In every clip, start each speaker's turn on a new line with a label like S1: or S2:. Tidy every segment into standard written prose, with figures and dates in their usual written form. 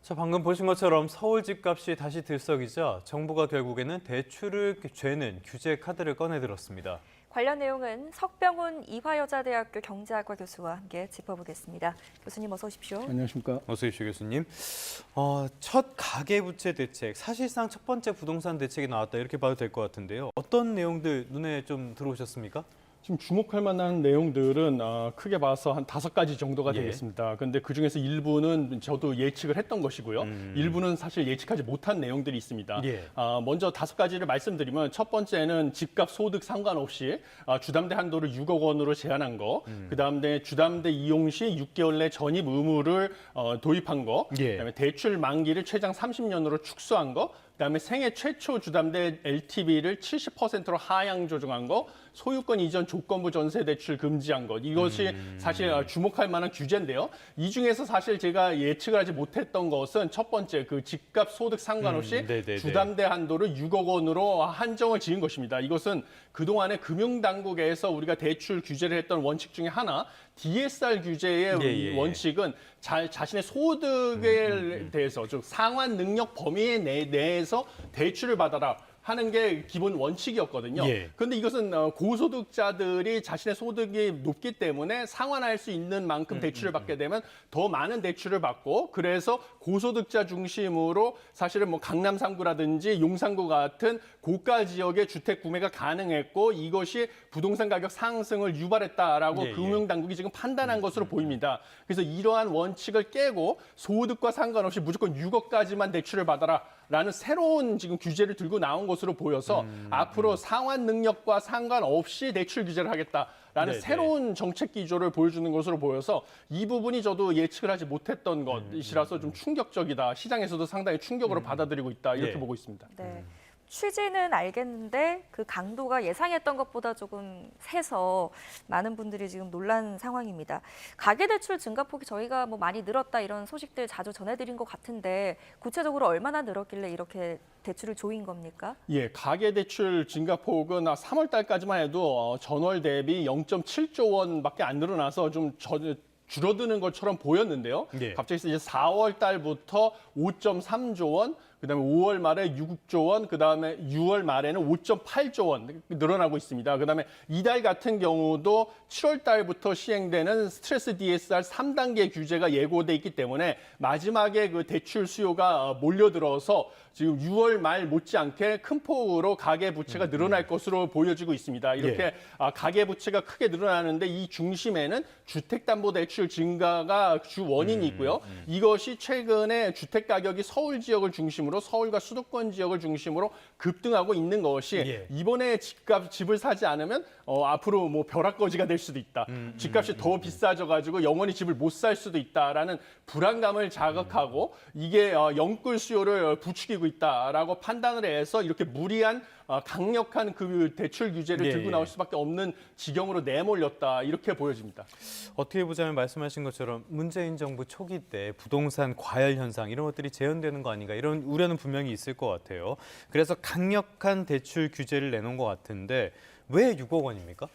S1: 자, 방금 보신 것처럼 서울 집값이 다시 들썩이자 정부가 결국에는 대출을 죄는 규제 카드를 꺼내들었습니다.
S2: 관련 내용은 석병훈 이화여자대학교 경제학과 교수와 함께 짚어보겠습니다. 교수님 어서 오십시오.
S3: 안녕하십니까.
S1: 어서 오십시오, 교수님. 첫 가계부채 대책, 사실상 첫 번째 부동산 대책이 나왔다 이렇게 봐도 될 것 같은데요. 어떤 내용들 눈에 좀 들어오셨습니까?
S3: 지금 주목할 만한 내용들은 크게 봐서 한 5가지 정도가
S1: 예.
S3: 되겠습니다. 그런데 그중에서 일부는 저도 예측을 했던 것이고요. 일부는 사실 예측하지 못한 내용들이 있습니다.
S1: 예.
S3: 먼저 5가지를 말씀드리면 첫 번째는 집값 소득 상관없이 주담대 한도를 6억 원으로 제한한 거. 그다음에 주담대 이용 시 6개월 내 전입 의무를 도입한 거.
S1: 예.
S3: 그다음에 대출 만기를 최장 30년으로 축소한 거. 그다음에 생애 최초 주담대 LTV를 70%로 하향 조정한 거, 소유권 이전 조건부 전세 대출 금지한 것. 이것이 사실 주목할 만한 규제인데요. 이 중에서 사실 제가 예측을 하지 못했던 것은 첫 번째 그 집값 소득 상관없이 주담대 한도를 6억 원으로 한정을 지은 것입니다. 이것은 그동안에 금융당국에서 우리가 대출 규제를 했던 원칙 중에 하나, DSR 규제의 원칙은 자신의 소득에 대해서, 즉 상환 능력 범위 내에서 대출을 받아라 하는 게 기본 원칙이었거든요. 그런데 이것은 고소득자들이 자신의 소득이 높기 때문에 상환할 수 있는 만큼 대출을 받게 되면 더 많은 대출을 받고, 그래서 고소득자 중심으로 사실은 뭐 강남 3구라든지 용산구 같은 고가 지역의 주택 구매가 가능했고, 이것이 부동산 가격 상승을 유발했다라고 금융당국이 지금 판단한 것으로 보입니다. 그래서 이러한 원칙을 깨고 소득과 상관없이 무조건 6억까지만 대출을 받아라 라는 새로운 지금 규제를 들고 나온 것으로 보여서 앞으로 상환 능력과 상관없이 대출 규제를 하겠다라는 새로운 정책 기조를 보여주는 것으로 보여서 이 부분이 저도 예측을 하지 못했던 것이라서 좀 충격적이다. 시장에서도 상당히 충격으로 받아들이고 있다. 이렇게 보고 있습니다.
S2: 네. 취지는 알겠는데 그 강도가 예상했던 것보다 조금 세서 많은 분들이 지금 놀란 상황입니다. 가계대출 증가폭이 저희가 뭐 많이 늘었다 이런 소식들 자주 전해드린 것 같은데 구체적으로 얼마나 늘었길래 이렇게 대출을 조인 겁니까?
S3: 예, 가계대출 증가폭은 3월 달까지만 해도 전월 대비 0.7조 원밖에 안 늘어나서 좀 줄어드는 것처럼 보였는데요. 갑자기 이제 4월 달부터 5.3조 원, 그다음에 5월 말에 6조 원, 그다음에 6월 말에는 5.8조 원 늘어나고 있습니다. 그다음에 이달 같은 경우도 7월 달부터 시행되는 스트레스 DSR 3단계 규제가 예고돼 있기 때문에 마지막에 그 대출 수요가 몰려들어서 지금 6월 말 못지않게 큰 폭으로 가계 부채가 늘어날 것으로 보여지고 있습니다. 이렇게 가계 부채가 크게 늘어나는데 이 중심에는 주택담보대출 증가가 주 원인이 있고요. 이것이 최근에 주택 가격이 서울 지역을 중심으로, 서울과 수도권 지역을 중심으로 급등하고 있는 것이 이번에 집을 사지 않으면 앞으로 뭐 벼락거지가 될 수도 있다. 집값이 더 비싸져가지고 영원히 집을 못 살 수도 있다라는 불안감을 자극하고 이게 영끌 수요를 부추기고 있다라고 판단을 해서 이렇게 무리한 강력한 그 대출 규제를 들고 나올 수밖에 없는 지경으로 내몰렸다. 이렇게 보여집니다.
S1: 어떻게 보자면 말씀하신 것처럼 문재인 정부 초기 때 부동산 과열 현상 이런 것들이 재현되는 거 아닌가 이런 우려는 분명히 있을 것 같아요. 그래서 강력한 대출 규제를 내놓은 것 같은데 왜 6억 원입니까?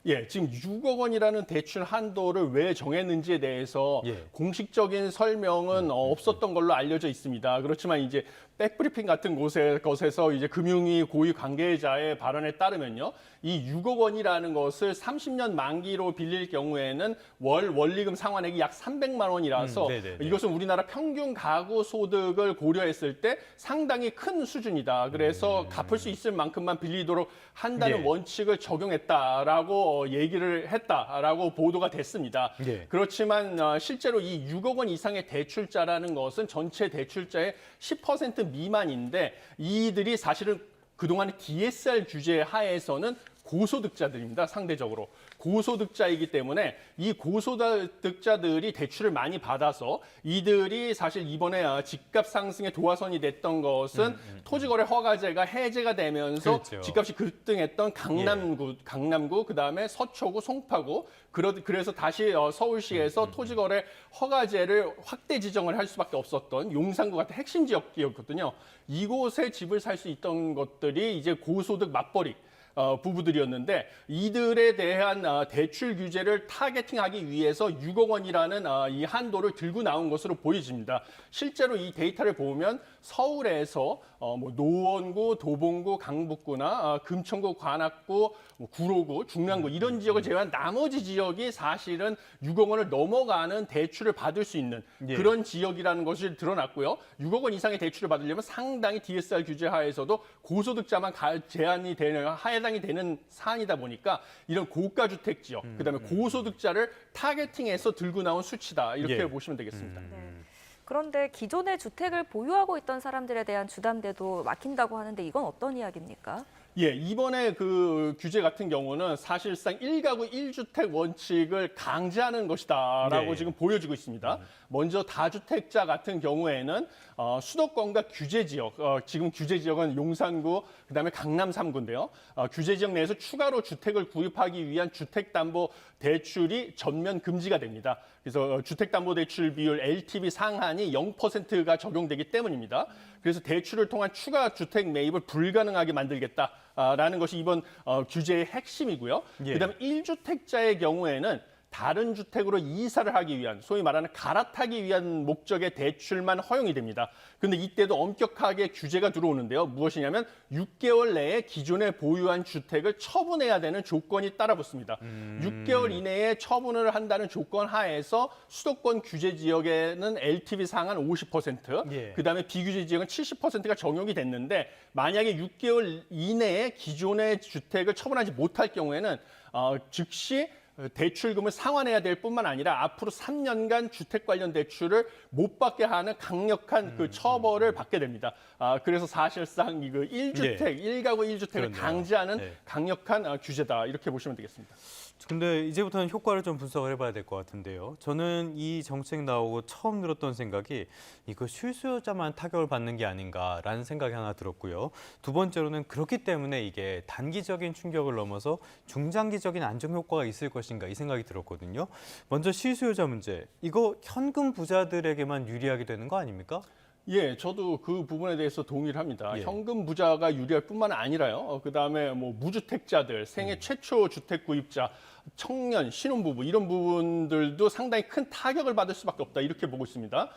S3: 예, 지금 6억 원이라는 대출 한도를 왜 정했는지에 대해서 공식적인 설명은 없었던 걸로 알려져 있습니다. 그렇지만 이제 백브리핑 같은 것에서 이제 금융위 고위 관계자의 발언에 따르면요, 이 6억 원이라는 것을 30년 만기로 빌릴 경우에는 원리금 상환액이 약 300만 원이라서 이것은 우리나라 평균 가구 소득을 고려했을 때 상당히 큰 수준이다. 그래서 갚을 수 있을 만큼만 빌리도록 한다는 원칙을 적용했다라고 얘기를 했다라고 보도가 됐습니다. 그렇지만 실제로 이 6억 원 이상의 대출자라는 것은 전체 대출자의 10% 미만인데 이들이 사실은 그동안의 DSR 규제 하에서는 고소득자들입니다. 상대적으로. 고소득자이기 때문에 이 고소득자들이 대출을 많이 받아서 이들이 사실 이번에 집값 상승의 도화선이 됐던 것은 토지거래 허가제가 해제가 되면서 집값이 급등했던 강남구, 그다음에 서초구, 송파구, 그래서 다시 서울시에서 토지거래 허가제를 확대 지정을 할 수밖에 없었던 용산구 같은 핵심 지역이었거든요. 이곳에 집을 살 수 있던 것들이 이제 고소득 맞벌이, 부부들이었는데 이들에 대한 대출 규제를 타겟팅하기 위해서 6억 원이라는 이 한도를 들고 나온 것으로 보여집니다. 실제로 이 데이터를 보면 서울에서 뭐 노원구, 도봉구, 강북구나 금천구, 관악구, 뭐 구로구, 중랑구 이런 지역을 제외한 나머지 지역이 사실은 6억 원을 넘어가는 대출을 받을 수 있는
S1: 예.
S3: 그런 지역이라는 것이 드러났고요. 6억 원 이상의 대출을 받으려면 상당히 DSR 규제 하에서도 고소득자만 제한이 되는 해당이 되는 사안이다 보니까 이런 고가 주택 지역, 그다음에 고소득자를 타겟팅해서 들고 나온 수치다 이렇게
S1: 예.
S3: 보시면 되겠습니다.
S2: 그런데 기존의 주택을 보유하고 있던 사람들에 대한 주담대도 막힌다고 하는데 이건 어떤 이야기입니까?
S3: 예, 이번에 그 규제 같은 경우는 사실상 1가구 1주택 원칙을 강제하는 것이다라고
S1: 네.
S3: 지금 보여지고 있습니다. 먼저 다주택자 같은 경우에는 수도권과 규제 지역, 지금 규제 지역은 용산구, 그다음에 강남 3구인데요. 규제 지역 내에서 추가로 주택을 구입하기 위한 주택담보대출이 전면 금지가 됩니다. 그래서 주택담보대출 비율 LTV 상한이 0%가 적용되기 때문입니다. 그래서 대출을 통한 추가 주택 매입을 불가능하게 만들겠다라는 것이 이번 규제의 핵심이고요.
S1: 예.
S3: 그다음에 1주택자의 경우에는 다른 주택으로 이사를 하기 위한 소위 말하는 갈아타기 위한 목적의 대출만 허용이 됩니다. 그런데 이때도 엄격하게 규제가 들어오는데요. 무엇이냐면 6개월 내에 기존에 보유한 주택을 처분해야 되는 조건이 따라붙습니다. 6개월 이내에 처분을 한다는 조건 하에서 수도권 규제 지역에는 LTV 상한 50%,
S1: 예.
S3: 그다음에 비규제 지역은 70%가 적용이 됐는데 만약에 6개월 이내에 기존의 주택을 처분하지 못할 경우에는 즉시 대출금을 상환해야 될 뿐만 아니라 앞으로 3년간 주택 관련 대출을 못 받게 하는 강력한 그 처벌을 받게 됩니다. 그래서 사실상 이거 1주택, 1가구 1주택을
S1: 그렇네요.
S3: 강제하는
S1: 네.
S3: 강력한 규제다 이렇게 보시면 되겠습니다.
S1: 근데 이제부터는 효과를 좀 분석을 해봐야 될 것 같은데요. 저는 이 정책 나오고 처음 들었던 생각이 이거 실수요자만 타격을 받는 게 아닌가라는 생각이 하나 들었고요. 두 번째로는 그렇기 때문에 이게 단기적인 충격을 넘어서 중장기적인 안정 효과가 있을 것인가 이 생각이 들었거든요. 먼저 실수요자 문제, 이거 현금 부자들에게만 유리하게 되는 거 아닙니까?
S3: 예, 저도 그 부분에 대해서 동의를 합니다.
S1: 예.
S3: 현금 부자가 유리할 뿐만 아니라요. 그다음에 뭐 무주택자들, 생애 최초 주택 구입자, 청년, 신혼부부 이런 부분들도 상당히 큰 타격을 받을 수밖에 없다 이렇게 보고 있습니다.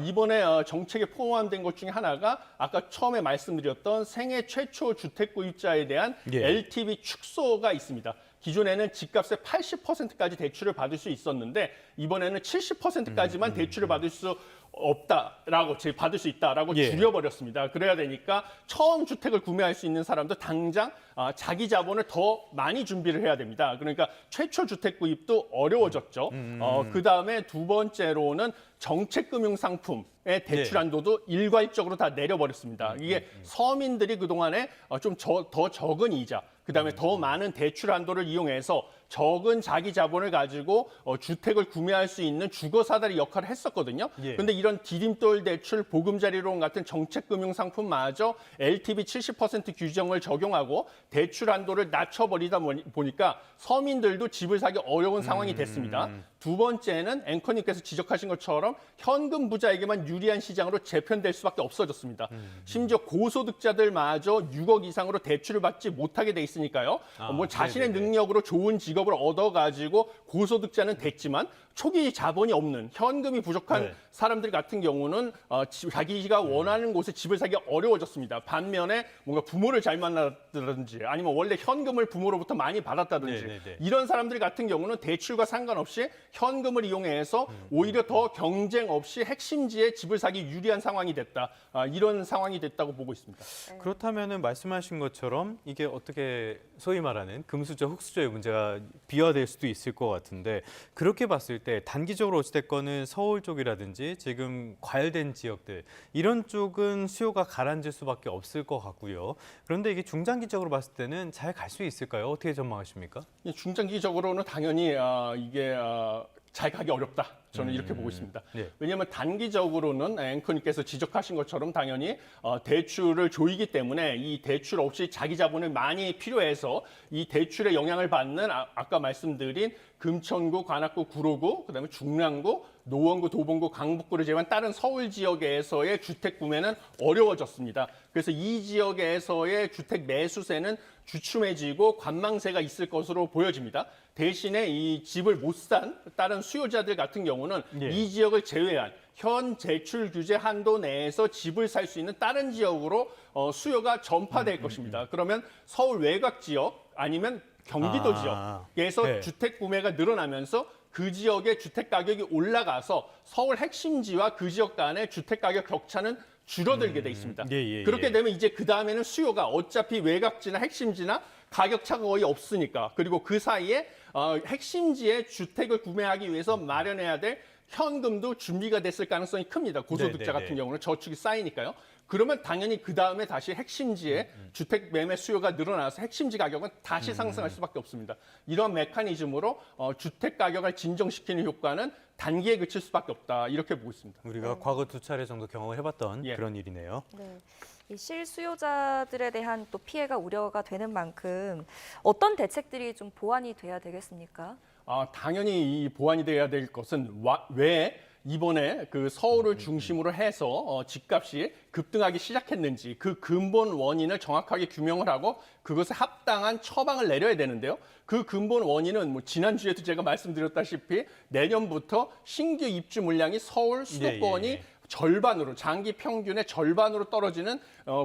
S3: 이번에 정책에 포함된 것 중에 하나가 아까 처음에 말씀드렸던 생애 최초 주택 구입자에 대한
S1: 예.
S3: LTV 축소가 있습니다. 기존에는 집값의 80%까지 대출을 받을 수 있었는데 이번에는 70%까지만 대출을 받을 수 없다라고 받을 수 있다라고
S1: 예.
S3: 줄여버렸습니다. 그래야 되니까 처음 주택을 구매할 수 있는 사람도 당장 자기 자본을 더 많이 준비를 해야 됩니다. 그러니까 최초 주택 구입도 어려워졌죠. 그 다음에 두 번째로는 정책금융 상품의 대출 한도도 일괄적으로 다 내려버렸습니다. 이게 서민들이 그동안에 좀 더 적은 이자, 그다음에 더 많은 대출 한도를 이용해서 적은 자기 자본을 가지고 주택을 구매할 수 있는 주거 사다리 역할을 했었거든요.
S1: 예.
S3: 그런데 이런 디딤돌 대출, 보금자리론 같은 정책금융 상품마저 LTV 70% 규정을 적용하고 대출 한도를 낮춰버리다 보니까 서민들도 집을 사기 어려운 상황이 됐습니다. 두 번째는 앵커님께서 지적하신 것처럼 현금 부자에게만 유리한 시장으로 재편될 수밖에 없어졌습니다. 심지어 고소득자들마저 6억 이상으로 대출을 받지 못하게 돼 있으니까요. 뭐 자신의
S1: 네네네.
S3: 능력으로 좋은 직업을 얻어가지고 고소득자는 됐지만 초기 자본이 없는 현금이 부족한
S1: 네.
S3: 사람들 같은 경우는 자기가 원하는 곳에 집을 사기 어려워졌습니다. 반면에 뭔가 부모를 잘 만났다든지 아니면 원래 현금을 부모로부터 많이 받았다든지
S1: 네네네.
S3: 이런 사람들 같은 경우는 대출과 상관없이 현금을 이용해서 오히려 더 경쟁 없이 핵심지에 집을 사기 유리한 상황이 됐다. 이런 상황이 됐다고 보고 있습니다.
S1: 그렇다면은 말씀하신 것처럼 이게 어떻게 소위 말하는 금수저, 흙수저의 문제가 비화될 수도 있을 것 같은데 그렇게 봤을 때 단기적으로 어찌됐건은 서울 쪽이라든지 지금 과열된 지역들 이런 쪽은 수요가 가라앉을 수밖에 없을 것 같고요. 그런데 이게 중장기적으로 봤을 때는 잘 갈 수 있을까요? 어떻게 전망하십니까?
S3: 중장기적으로는 당연히 이게 잘 가기 어렵다. 저는 이렇게 보고 있습니다.
S1: 네.
S3: 왜냐하면 단기적으로는 앵커님께서 지적하신 것처럼 당연히 대출을 조이기 때문에 이 대출 없이 자기 자본을 많이 필요해서 이 대출의 영향을 받는 아까 말씀드린 금천구, 관악구, 구로구, 그다음에 중랑구, 노원구, 도봉구, 강북구를 제외한 다른 서울 지역에서의 주택 구매는 어려워졌습니다. 그래서 이 지역에서의 주택 매수세는 주춤해지고 관망세가 있을 것으로 보여집니다. 대신에 이 집을 못 산 다른 수요자들 같은 경우는
S1: 예.
S3: 이 지역을 제외한 현 대출 규제 한도 내에서 집을 살 수 있는 다른 지역으로 수요가 전파될 것입니다. 그러면 서울 외곽 지역 아니면 경기도 지역에서
S1: 네.
S3: 주택 구매가 늘어나면서 그 지역의 주택 가격이 올라가서 서울 핵심지와 그 지역 간의 주택 가격 격차는 줄어들게 돼 있습니다.
S1: 예.
S3: 그렇게 되면 이제 그 다음에는 수요가 어차피 외곽지나 핵심지나 가격 차가 거의 없으니까, 그리고 그 사이에 핵심지에 주택을 구매하기 위해서 마련해야 될 현금도 준비가 됐을 가능성이 큽니다. 고소득자 같은 경우는 저축이 쌓이니까요. 그러면 당연히 그 다음에 다시 핵심지에 주택 매매 수요가 늘어나서 핵심지 가격은 다시 상승할 수밖에 없습니다. 이런 메커니즘으로 주택 가격을 진정시키는 효과는 단기에 그칠 수밖에 없다, 이렇게 보고 있습니다.
S1: 우리가 과거 2차례 정도 경험을 해봤던
S3: 예.
S1: 그런 일이네요.
S2: 네. 이 실수요자들에 대한 또 피해가 우려가 되는 만큼 어떤 대책들이 좀 보완이 돼야 되겠습니까?
S3: 당연히 이 보완이 돼야 될 것은 왜 이번에 그 서울을 중심으로 해서 집값이 급등하기 시작했는지 그 근본 원인을 정확하게 규명을 하고 그것에 합당한 처방을 내려야 되는데요. 그 근본 원인은 뭐 지난주에도 제가 말씀드렸다시피 내년부터 신규 입주 물량이 서울 수도권이 절반으로, 장기 평균의 절반으로 떨어지는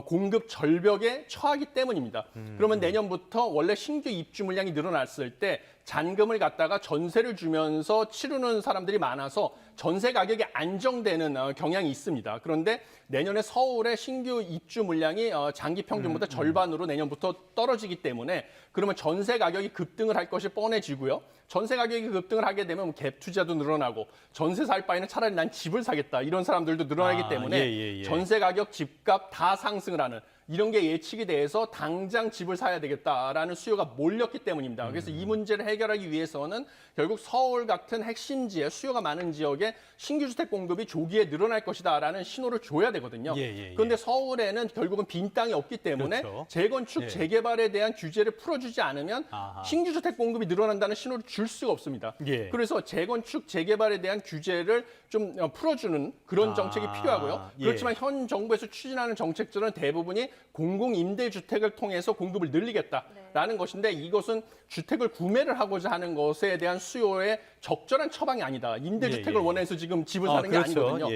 S3: 공급 절벽에 처하기 때문입니다. 그러면 내년부터 원래 신규 입주 물량이 늘어났을 때 잔금을 갖다가 전세를 주면서 치르는 사람들이 많아서 전세 가격이 안정되는 경향이 있습니다. 그런데 내년에 서울의 신규 입주 물량이 장기 평균보다 절반으로 내년부터 떨어지기 때문에 그러면 전세 가격이 급등을 할 것이 뻔해지고요. 전세 가격이 급등을 하게 되면 갭 투자도 늘어나고 전세 살 바에는 차라리 난 집을 사겠다, 이런 사람들도 늘어나기 때문에 전세 가격, 집값 다 상승을 하는 이런 게 예측이 돼서 당장 집을 사야 되겠다라는 수요가 몰렸기 때문입니다. 그래서 이 문제를 해결하기 위해서는 결국 서울 같은 핵심지에 수요가 많은 지역에 신규 주택 공급이 조기에 늘어날 것이다라는 신호를 줘야 되거든요. 그런데 서울에는 결국은 빈 땅이 없기 때문에 재건축, 재개발에 대한 규제를 풀어주지 않으면 신규 주택 공급이 늘어난다는 신호를 줄 수가 없습니다. 그래서 재건축, 재개발에 대한 규제를 좀 풀어주는 그런 정책이 필요하고요. 그렇지만 현 정부에서 추진하는 정책들은 대부분이 공공임대주택을 통해서 공급을 늘리겠다라는 것인데 이것은 주택을 구매를 하고자 하는 것에 대한 수요의 적절한 처방이 아니다. 임대주택을 원해서 지금 집을 사는 게 아니거든요.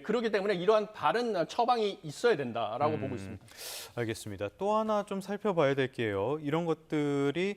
S3: 그렇기 때문에 이러한 바른 처방이 있어야 된다라고 보고 있습니다.
S1: 알겠습니다. 또 하나 좀 살펴봐야 될 게요. 이런 것들이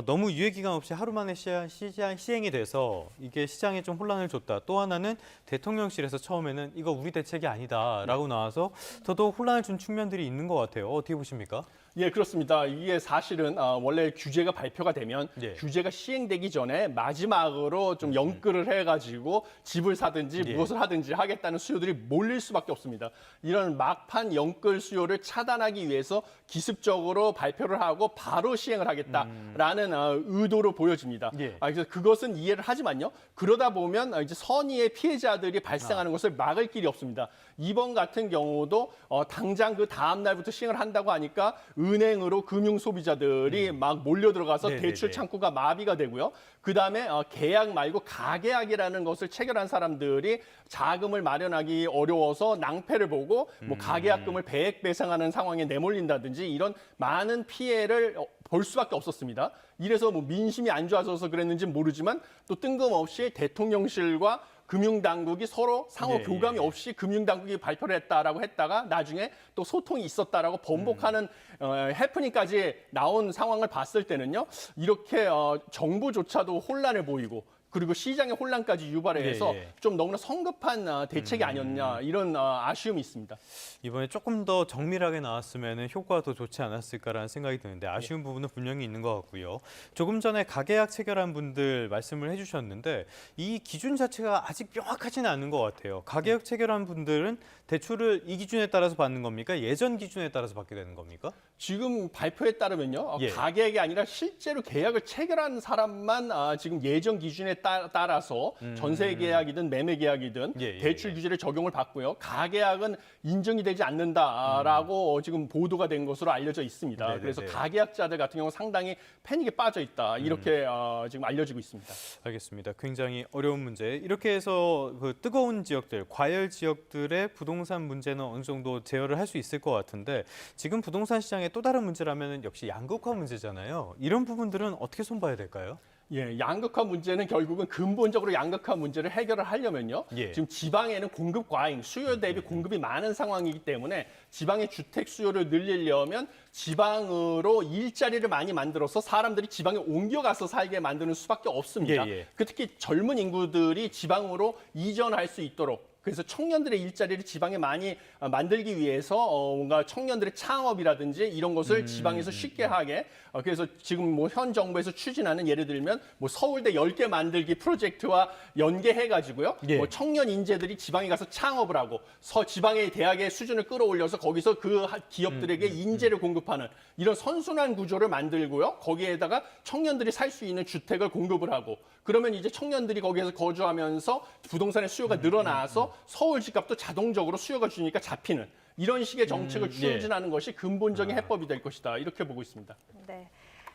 S1: 너무 유예기간 없이 하루 만에 시행이 돼서 이게 시장에 좀 혼란을 줬다. 또 하나는 대통령실에서 처음에는 이거 우리 대책이 아니다라고 나와서 더더욱 혼란을 준 측면들이 있는 것 같아요. 어떻게 보십니까?
S3: 예, 그렇습니다. 이게 사실은 원래 규제가 발표가 되면 규제가 시행되기 전에 마지막으로 좀 연끌을 해가지고 집을 사든지 무엇을 하든지 하겠다는 수요들이 몰릴 수밖에 없습니다. 이런 막판 연끌 수요를 차단하기 위해서 기습적으로 발표를 하고 바로 시행을 하겠다라는 의도로 보여집니다. 그래서 그것은 이해를 하지만요. 그러다 보면 이제 선의의 피해자들이 발생하는 것을 막을 길이 없습니다. 이번 같은 경우도 당장 그 다음 날부터 시행을 한다고 하니까 은행으로 금융 소비자들이 막 몰려 들어가서 대출 창구가 마비가 되고요. 그다음에 계약 말고 가계약이라는 것을 체결한 사람들이 자금을 마련하기 어려워서 낭패를 보고 뭐 가계약금을 배액 배상하는 상황에 내몰린다든지 이런 많은 피해를 볼 수밖에 없었습니다. 이래서 뭐 민심이 안 좋아져서 그랬는지 모르지만 또 뜬금없이 대통령실과 금융당국이 서로 상호 교감이 없이 금융당국이 발표를 했다라고 했다가 나중에 또 소통이 있었다라고 번복하는 해프닝까지 나온 상황을 봤을 때는요. 이렇게 정부조차도 혼란을 보이고 그리고 시장의 혼란까지 유발해서 좀 너무나 성급한 대책이 아니었냐 이런 아쉬움이 있습니다.
S1: 이번에 조금 더 정밀하게 나왔으면 효과가 더 좋지 않았을까라는 생각이 드는데 아쉬운 부분은 분명히 있는 것 같고요. 조금 전에 가계약 체결한 분들 말씀을 해주셨는데 이 기준 자체가 아직 명확하지는 않은 것 같아요. 가계약 체결한 분들은 대출을 이 기준에 따라서 받는 겁니까? 예전 기준에 따라서 받게 되는 겁니까?
S3: 지금 발표에 따르면요. 가계약이 아니라 실제로 계약을 체결한 사람만 지금 예전 기준에 따라서 전세 계약이든 매매 계약이든
S1: 예, 예,
S3: 대출
S1: 예.
S3: 규제를 적용을 받고요. 가계약은 인정이 되지 않는다라고 지금 보도가 된 것으로 알려져 있습니다.
S1: 네네네.
S3: 그래서 가계약자들 같은 경우 상당히 패닉에 빠져 있다. 이렇게 지금 알려지고 있습니다.
S1: 알겠습니다. 굉장히 어려운 문제. 이렇게 해서 그 뜨거운 지역들, 과열 지역들의 부동산 문제는 어느 정도 제어를 할 수 있을 것 같은데 지금 부동산 시장의 또 다른 문제라면 역시 양극화 문제잖아요. 이런 부분들은 어떻게 손봐야 될까요?
S3: 예, 양극화 문제는 결국은 근본적으로 양극화 문제를 해결을 하려면요.
S1: 예.
S3: 지금 지방에는 공급 과잉, 수요 대비 공급이 많은 상황이기 때문에 지방의 주택 수요를 늘리려면 지방으로 일자리를 많이 만들어서 사람들이 지방에 옮겨가서 살게 만드는 수밖에 없습니다.
S1: 예, 예.
S3: 그 특히 젊은 인구들이 지방으로 이전할 수 있도록 그래서 청년들의 일자리를 지방에 많이 만들기 위해서 뭔가 청년들의 창업이라든지 이런 것을 지방에서 쉽게 하게 그래서 지금 뭐 현 정부에서 추진하는 예를 들면 뭐 서울대 10개 만들기 프로젝트와 연계해 가지고요.
S1: 예.
S3: 뭐 청년 인재들이 지방에 가서 창업을 하고 지방의 대학의 수준을 끌어올려서 거기서 그 기업들에게 인재를 공급하는 이런 선순환 구조를 만들고요. 거기에다가 청년들이 살 수 있는 주택을 공급을 하고 그러면 이제 청년들이 거기에서 거주하면서 부동산의 수요가 늘어나서 서울 집값도 자동적으로 수요가 주니까 잡히는 이런 식의 정책을 추진하는 것이 근본적인 해법이 될 것이다. 이렇게 보고 있습니다.
S2: 네,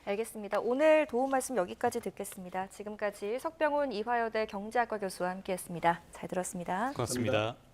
S2: 알겠습니다. 오늘 도움 말씀 여기까지 듣겠습니다. 지금까지 석병훈 이화여대 경제학과 교수와 함께했습니다. 잘 들었습니다.
S1: 고맙습니다.